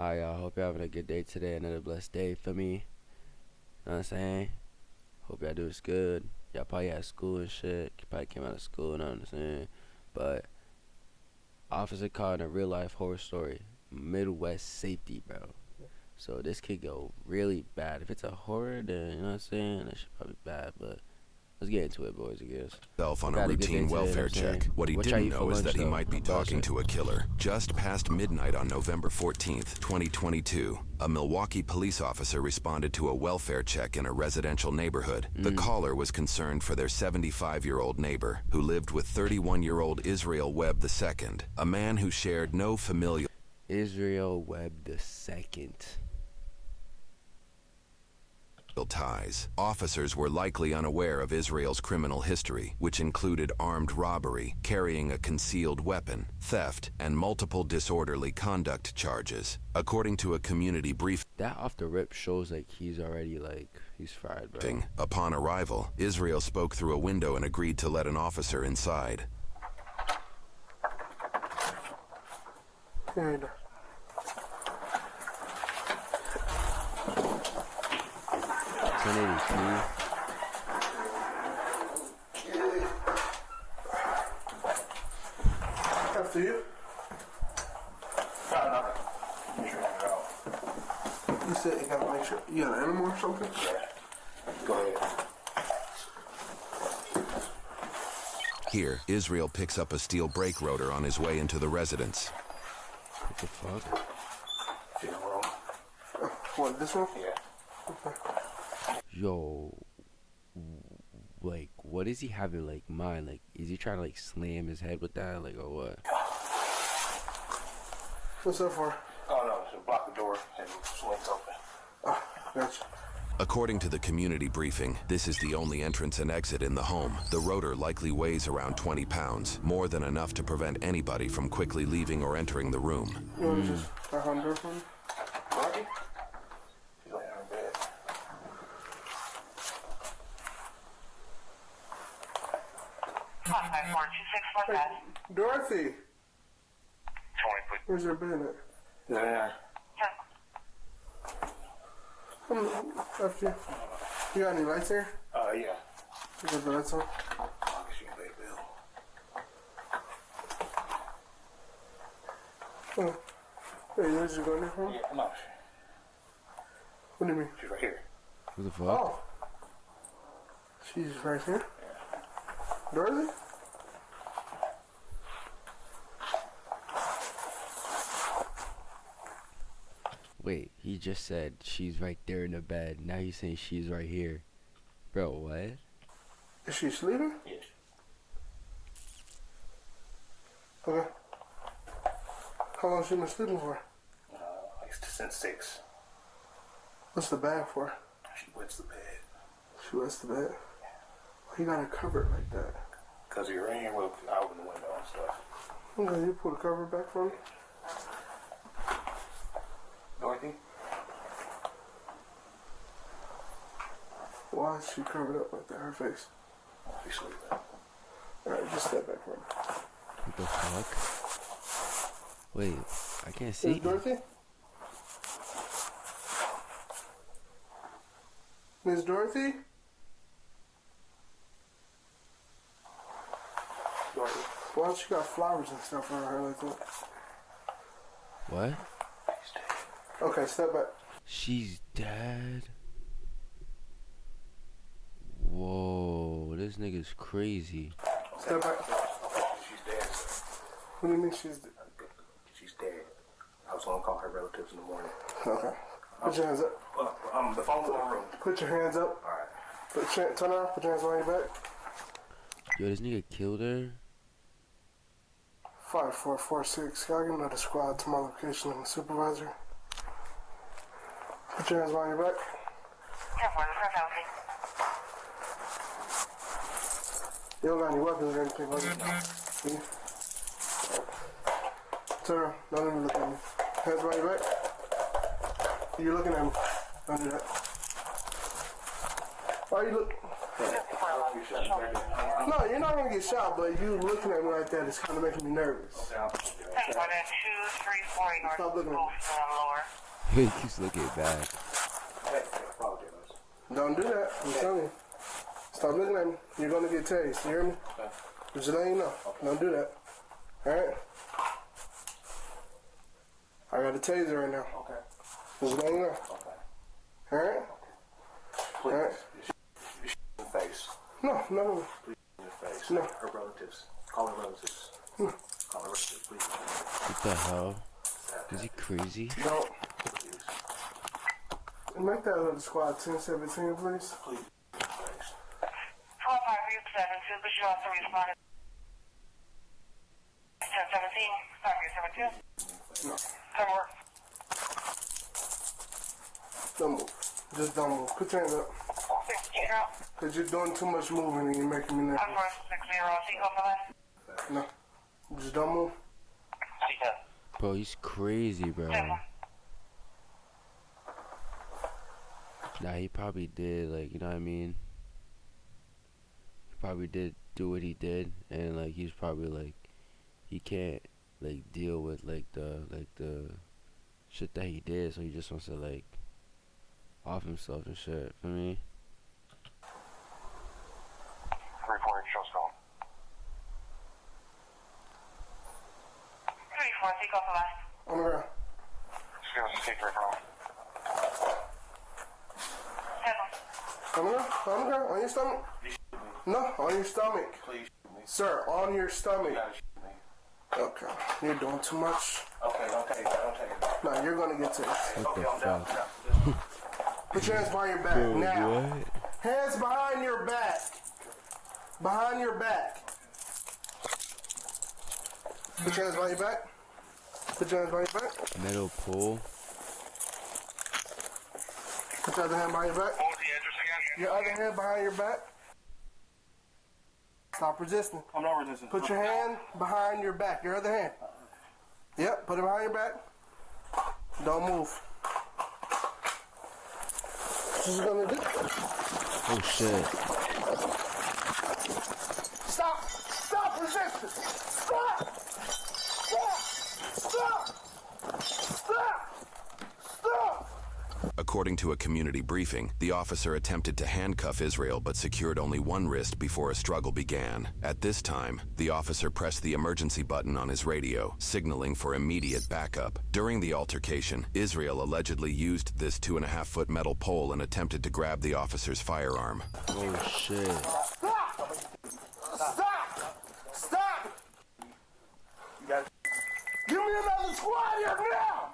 Hi, y'all. Hope you're having a good day today. Another blessed day for me. You know what I'm saying? Hope y'all do this good. Y'all probably at school and shit. You probably came out of school, you know what I'm saying? But officer caught in a real life horror story. Midwest safety, bro. So this could go really bad. If it's a horror, then you know what I'm saying? That should probably be bad, but let's get into it, boys, I guess. On a routine welfare check. What he didn't know is that he might be talking to a killer. Just past midnight on November 14th, 2022, a Milwaukee police officer responded to a welfare check in a residential neighborhood. The caller was concerned for their 75-year-old neighbor, who lived with 31-year-old Israel Webb II, a man who shared no familial Israel Webb II. ties. Officers were likely unaware of Israel's criminal history, which included armed robbery, carrying a concealed weapon, theft, and multiple disorderly conduct charges. According to a community briefing, That off the rip shows like he's already he's fried, bro. Upon arrival, Israel spoke through a window and agreed to let an officer inside. And 1082. after you. No. Make sure it out. You said you gotta make sure you got an animal or something? Yeah. Go ahead. Here, Israel picks up a steel brake rotor on his way into the residence. What the fuck? See the room? What, this one? Yeah. Yo, what does he have in mind? Is he trying to slam his head with that, or what? What's that for? Oh no, it's to block the door and swings open. Oh, gotcha. According to the community briefing, this is the only entrance and exit in the home. The rotor likely weighs around 20 pounds, more than enough to prevent anybody from quickly leaving or entering the room. You wanna just back on the door for me? Dorothy? She's laying on her bed. Hey, Dorothy, 20, please. where's your bed at? Yeah. After you. You got any lights here? Yeah. You got the lights on? I guess you can pay the bill. Oh. Hey, you just going there for me? Yeah, no. What do you mean? She's right here. What the fuck? Oh. She's right here? Dorothy? Wait, he just said she's right there in the bed. Now he's saying she's right here. Bro, what? Is she sleeping? Yes. Okay. How long has she been sleeping for? Like since 6. What's the bag for? She wets the bed. She wets the bed. You gotta cover it like that. Because you're in here, we'll open the window and stuff. Okay, you pull the cover back for me? Dorothy? Why is she covered up like that? Her face. She's sleeping. Alright, just step back for me. What the fuck? Wait, I can't Is see. Dorothy? Miss Dorothy? Dorothy? Why she got flowers and stuff on her like that? What? She's dead. Okay, step back. She's dead? Whoa, this nigga's crazy. Step back. She's dead. What do you mean she's dead? She's dead. I was gonna call her relatives in the morning. Okay. Put your hands up. The phone's in the room. Put your hands up. Alright. Turn around. Put your hands behind your back. Yo, this nigga killed her? 5446. Can I get another squad to my location? I'm a supervisor. Put your hands behind your back. You don't got any weapons or anything, right? See? Turn around. Don't even look at me. Hands behind your back. You're looking at me. Don't do that. Why you look? No, you're not gonna get shot, but you looking at me like that is kind of making me nervous. Okay, I'll put you there. Stop looking at me. He keeps looking back. Don't do that. I'm telling you. Stop looking at me. You're gonna get tased. You hear me? Okay. Just letting you know. Don't do that. Alright? I got a taser right now. Okay. Just letting you know. Okay. Alright? Please. Alright? You in the face. No. Please in the face. No. Her relatives. Call her relatives. Call her relatives, please. What the hell? Is he crazy? Don't. Please. Make that other squad 1017, please. Please. 45372, but you also responded. 1017, 5372. No. Come work. Don't move. Just don't move. Put your hands up. 60, Because you're doing too much moving and you're making me nervous. 460, seat over there. No. Just don't move. Bro, he's crazy, bro. Nah, he probably did, like, you know what I mean? He probably did do what he did, and, like, he's probably, like, he can't, like, deal with, like, the shit that he did, so he just wants to, like, off himself and shit, for me. 348, show stone. 34, take off the last. On the ground. Excuse me, take from. On the ground. On the ground. On your stomach. No, on your stomach. Please shoot me. Sir, on your stomach. You gotta shoot me. Okay. You're doing too much. Okay, don't take it. Don't take it. No, you're going to get tased. What the I'm down. fuck? Put your hands behind your back. Bro, now. what? Hands behind your back. Behind your back. Put your hands behind your back. Put your hands behind your back. Metal pole? Put your other hand behind your back. What was the address again? Your other hand behind your back. Stop resisting. I'm not resisting. Put your hand behind your back. Your other hand. Yep, put it behind your back. Don't move. This is gonna do. Oh, shit. Stop! Stop resisting! Stop! Stop! Stop! Stop! Stop! According to a community briefing, the officer attempted to handcuff Israel but secured only one wrist before a struggle began. At this time, the officer pressed the emergency button on his radio, signaling for immediate backup. During the altercation, Israel allegedly used this 2.5-foot metal pole and attempted to grab the officer's firearm. Oh, shit. Stop! Stop! Stop! Give me another squad here now!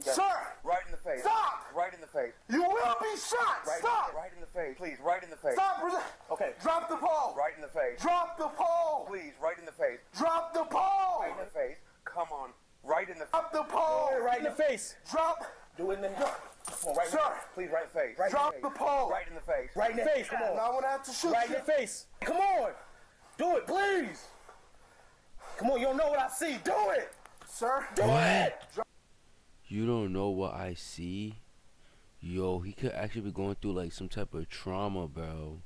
Sir! Right in the face. Stop! Right in the face. You will be shot! Right, Stop! Right in the face. Please, right in the face. Stop! Okay. Drop the pole! Right in the face. Drop the pole! Please, right in the face. Drop the pole! Right in the face. Come on. Right in the Drop the pole! Right in the face. Drop! Do it in the Come on, right in Sir! the face. Please, right in the face. Right Drop in the the face. pole! Right in the face. Right in the face. Come on. Now I'm gonna have to shoot Right you. in the face. Come on. Do it, please. Come on, you don't know what I see. Do it. Sir? Do it. You don't know what I see? Yo, he could actually be going through like some type of trauma, bro.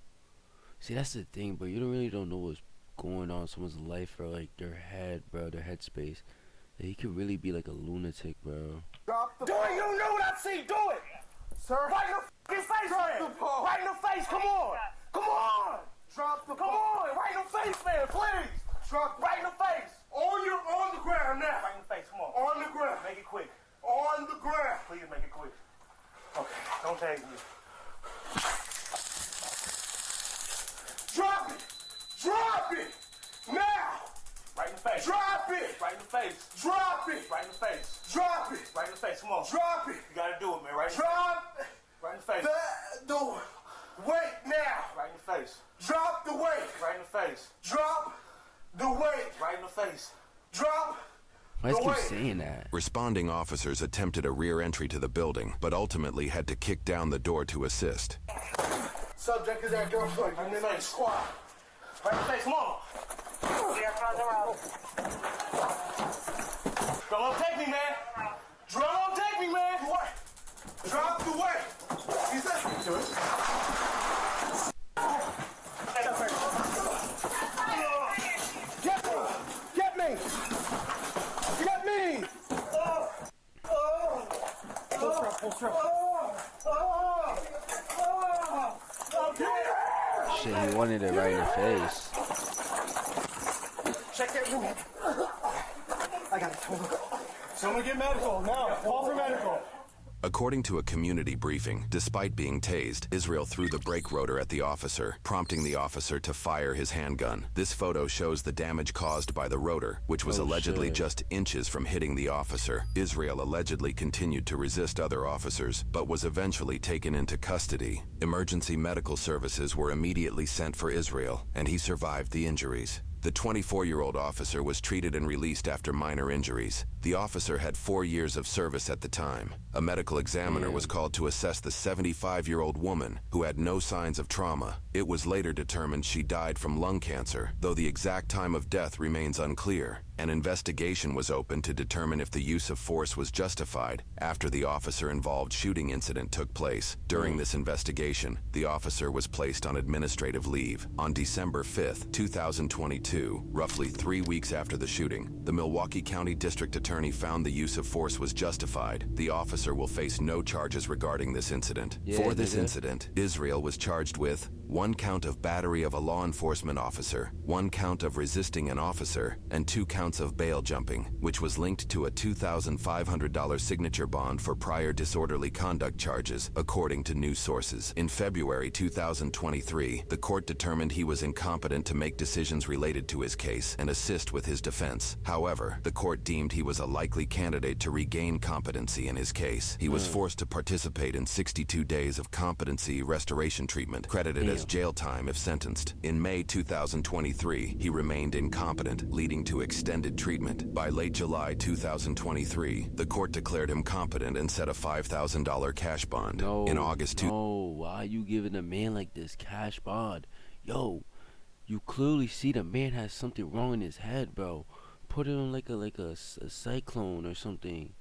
See, that's the thing, bro. You don't know what's going on in someone's life or like their head, bro, their headspace. Like, he could really be like a lunatic, bro. Drop the Do it. You don't know what I see. Do it. Sir? Right in the fucking face, Drop man. the pole. Right in the face. Come on. Come on. Drop the Come pole! on. Right in the face, man. Please. Drop Right in the face. on the ground now! Right in the face. Come on. On the ground! Make it quick. On the ground! Please make it quick. Okay. Don't tase me. Drop it! Drop it! Now! Right in the face. Drop it! Right in the face. Drop it! Right in the face. Drop it! Right in the face. Come on. Drop it! You gotta do it, man. Right in the Drop Right in the face. the weight now! Right in the face. Drop the weight! Right in the face. Drop the weight! Right in the face. Drop Why does he the keep weight! saying that? Responding officers attempted a rear entry to the building, but ultimately had to kick down the door to assist. Subject is at gunpoint. You're in the squad. Right in the face. Come on. We are further out. Don't take me, man. Don't take me, man. What? Drop the weight! He said, do it. Get me! Get me! Get me! Shit, he wanted it right in the face. Check that room. I got it. Someone get medical now. Call for medical. According to a community briefing, despite being tased, Israel threw the brake rotor at the officer, prompting the officer to fire his handgun. This photo shows the damage caused by the rotor, which was allegedly just inches from hitting the officer. Israel allegedly continued to resist other officers, but was eventually taken into custody. Emergency medical services were immediately sent for Israel, and he survived the injuries. The 24-year-old officer was treated and released after minor injuries. The officer had 4 years of service at the time. A medical examiner was called to assess the 75-year-old woman, who had no signs of trauma. It was later determined she died from lung cancer, though the exact time of death remains unclear. An investigation was opened to determine if the use of force was justified after the officer-involved shooting incident took place. During this investigation, the officer was placed on administrative leave. On December 5, 2022, roughly 3 weeks after the shooting, the Milwaukee County District Attorney found the use of force was justified. The officer will face no charges regarding this incident. For this incident, Israel was charged with 1 count of battery of a law enforcement officer, 1 count of resisting an officer, and 2 counts of bail jumping, which was linked to a $2,500 signature bond for prior disorderly conduct charges, according to news sources. In February 2023, the court determined he was incompetent to make decisions related to his case and assist with his defense. However, the court deemed he was a likely candidate to regain competency in his case. He was forced to participate in 62 days of competency restoration treatment, credited as jail time if sentenced. In May 2023, he remained incompetent, leading to extended treatment. By late July 2023, the court declared him competent and set a $5,000 cash bond. In August why are you giving a man like this cash bond? Yo, you clearly see the man has something wrong in his head, bro. Put him in like a cyclone or something.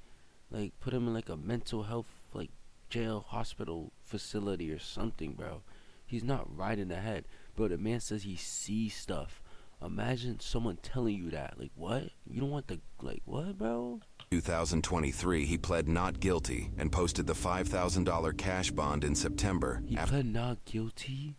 Like, put him in like a mental health, like, jail, hospital facility or something, bro. He's not right in the head. Bro, the man says he sees stuff. Imagine someone telling you that. Like, what? You don't want the, like, what, bro? 2023, he pled not guilty and posted the $5,000 cash bond in September. He pled not guilty?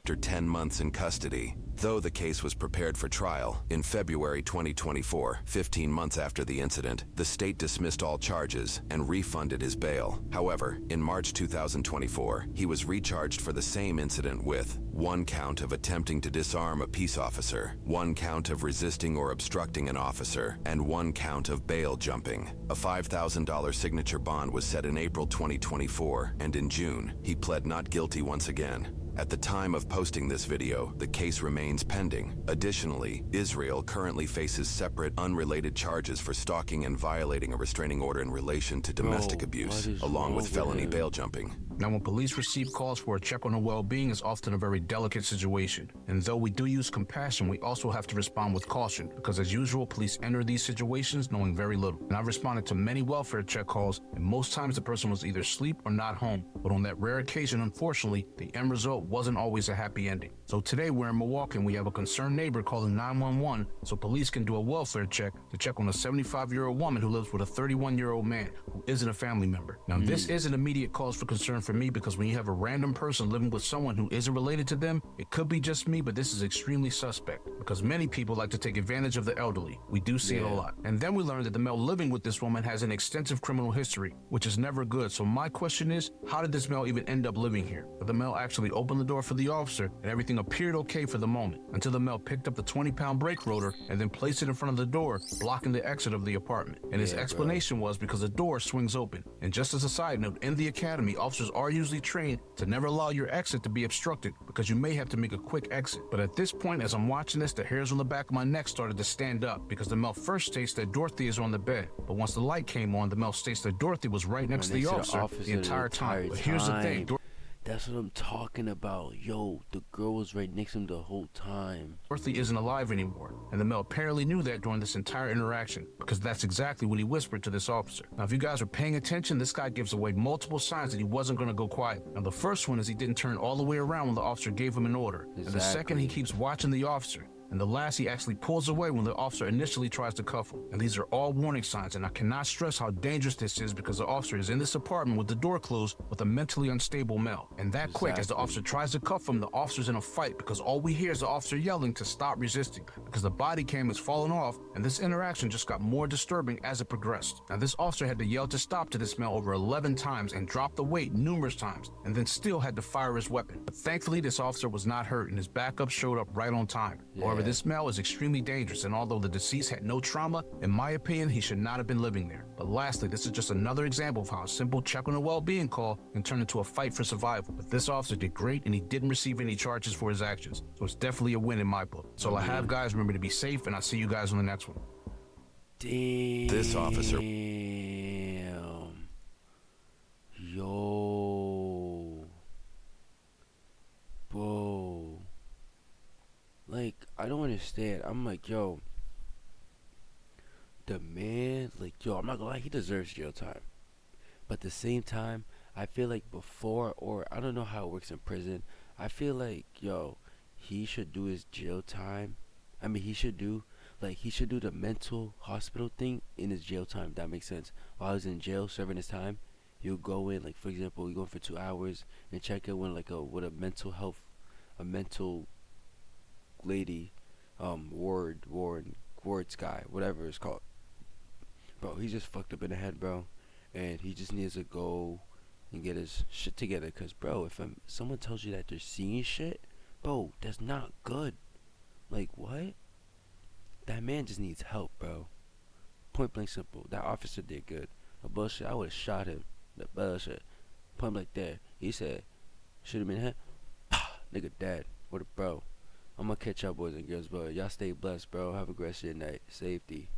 After 10 months in custody. Though the case was prepared for trial, in February 2024, 15 months after the incident, the state dismissed all charges and refunded his bail. However, in March 2024, he was recharged for the same incident with 1 count of attempting to disarm a peace officer, 1 count of resisting or obstructing an officer, and 1 count of bail jumping. A $5,000 signature bond was set in April 2024, and in June, he pled not guilty once again. At the time of posting this video, the case remains pending. Additionally, Israel currently faces separate, unrelated charges for stalking and violating a restraining order in relation to domestic abuse, along with felony bail jumping. Now, when police receive calls for a check on their well-being, it's often a very delicate situation. And though we do use compassion, we also have to respond with caution, because as usual, police enter these situations knowing very little. And I've responded to many welfare check calls, and most times the person was either asleep or not home. But on that rare occasion, unfortunately, the end result wasn't always a happy ending. So today we're in Milwaukee and we have a concerned neighbor calling 911 so police can do a welfare check to check on a 75-year-old woman who lives with a 31-year-old man who isn't a family member. Now, this is an immediate cause for concern for me, because when you have a random person living with someone who isn't related to them, it could be just me, but this is extremely suspect because many people like to take advantage of the elderly. We do see it a lot. And then we learned that the male living with this woman has an extensive criminal history, which is never good. So my question is, how did this male even end up living here? But the male actually opened the door for the officer and everything appeared okay for the moment, until the male picked up the 20-pound brake rotor and then placed it in front of the door, blocking the exit of the apartment. And his explanation was because the door swings open. And just as a side note, in the academy, officers are usually trained to never allow your exit to be obstructed because you may have to make a quick exit. But at this point, as I'm watching this, the hairs on the back of my neck started to stand up because the male first states that Dorothy is on the bed. But once the light came on, the male states that Dorothy was right next to the officer the entire time. But here's the thing. That's what I'm talking about. Yo, the girl was right next to him the whole time. Dorothy isn't alive anymore, and the male apparently knew that during this entire interaction, because that's exactly what he whispered to this officer. Now, if you guys are paying attention, this guy gives away multiple signs that he wasn't going to go quiet. Now, the first one is he didn't turn all the way around when the officer gave him an order. And the second, he keeps watching the officer. And the last, he actually pulls away when the officer initially tries to cuff him. And these are all warning signs, and I cannot stress how dangerous this is because the officer is in this apartment with the door closed with a mentally unstable male. And that quick, as the officer tries to cuff him, the officer's in a fight because all we hear is the officer yelling to stop resisting because the body cam is falling off, and this interaction just got more disturbing as it progressed. Now, this officer had to yell to stop to this male over 11 times and drop the weight numerous times, and then still had to fire his weapon. But thankfully, this officer was not hurt, and his backup showed up right on time. However, this male is extremely dangerous, and although the deceased had no trauma, in my opinion, he should not have been living there. But lastly, this is just another example of how a simple check on a well-being call can turn into a fight for survival. But this officer did great, and he didn't receive any charges for his actions, so it's definitely a win in my book. So I have, guys. Remember to be safe, and I'll see you guys on the next one. Damn. This officer. Yo. Bro. Like, I don't understand. I'm like, yo. The man, like, yo, I'm not gonna lie, he deserves jail time. But at the same time, I feel like before, or I don't know how it works in prison, I feel like, yo, he should do his jail time. I mean, he should do the mental hospital thing in his jail time. That makes sense. While he's in jail serving his time, he'll go in, like, for example, you go in for 2 hours and check in with with a mental lady, wards guy, whatever it's called. Bro, he's just fucked up in the head, bro, and he just needs to go and get his shit together. Cause, bro, if someone tells you that they're seeing shit, bro, that's not good. Like, what? That man just needs help, bro. Point blank simple. That officer did good. The bullshit, I would have shot him. The bullshit. Point blank there. He said, shoot him in the head. Nigga dead. What a bro. I'm gonna catch up, boys and girls, bro. Y'all stay blessed, bro. Have a great shit night. Safety.